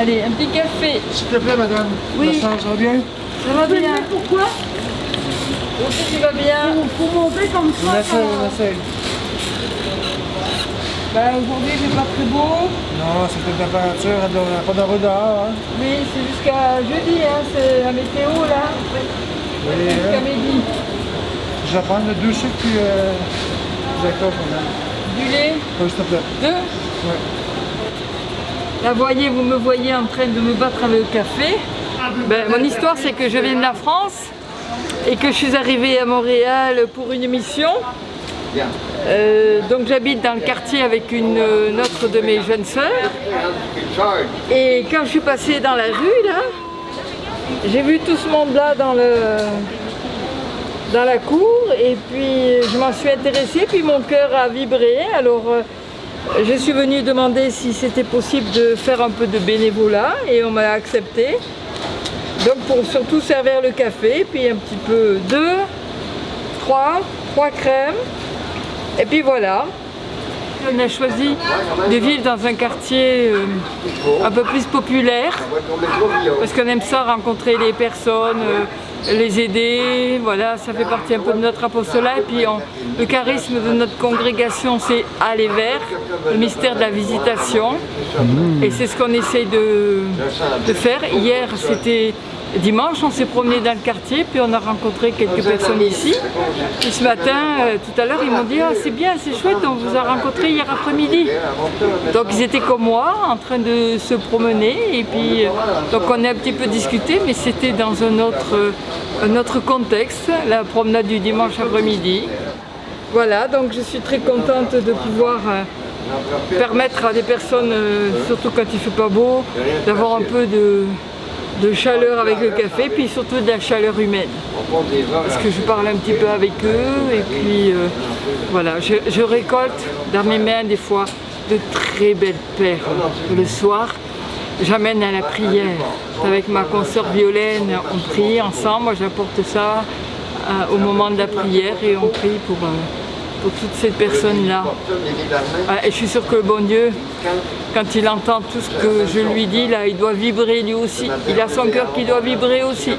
Allez, un petit café. S'il te plaît, madame. Oui. Ça va bien? Ça va bien. Pourquoi? Aussi, tu vas bien. Pour monter comme ça. On essaye, on essaye. Ben, aujourd'hui, il fait pas très beau. Non, c'est une température, on n'a pas de rue dehors. Hein. Oui, c'est jusqu'à jeudi, hein, c'est la météo là. Oui, Jusqu'à midi. je vais prendre le 2 sucres puis des écoles, madame. Du lait, Oui, s'il te plaît. 2. Oui. Là, vous me voyez en train de me battre avec le café. Ben, mon histoire, c'est que je viens de la France et que je suis arrivée à Montréal pour une mission. Donc j'habite dans le quartier avec une autre de mes jeunes sœurs. Et quand je suis passée dans la rue, là, j'ai vu tout ce monde-là dans la cour et puis je m'en suis intéressée, puis mon cœur a vibré. Alors je suis venue demander si c'était possible de faire un peu de bénévolat et on m'a accepté. Donc pour surtout servir le café, puis un petit peu 3 crèmes. Et puis voilà. On a choisi de vivre dans un quartier un peu plus populaire parce qu'on aime ça, rencontrer les personnes, les aider, voilà, ça fait partie un peu de notre apostolat. Et puis le charisme de notre congrégation, c'est aller vers le mystère de la visitation. Et c'est ce qu'on essaye de faire. Hier, c'était dimanche, on s'est promené dans le quartier, puis on a rencontré quelques personnes ici. Et ce matin, tout à l'heure, ils m'ont dit « Ah, c'est bien, c'est chouette, on vous a rencontré hier après-midi ». Donc ils étaient comme moi, en train de se promener, et puis donc on a un petit peu discuté, mais c'était dans un autre contexte, la promenade du dimanche après-midi. Voilà, donc je suis très contente de pouvoir permettre à des personnes, surtout quand il ne fait pas beau, d'avoir un peu de chaleur avec le café, puis surtout de la chaleur humaine. Parce que je parle un petit peu avec eux, et puis voilà, je récolte dans mes mains des fois de très belles perles. Le soir, j'amène à la prière. Avec ma consoeur Violaine, on prie ensemble, moi j'apporte ça au moment de la prière et on prie pour toutes ces personnes-là. Et je suis sûre que le bon Dieu, quand il entend tout ce que je lui dis, là, il doit vibrer lui aussi. Il a son cœur qui doit vibrer aussi.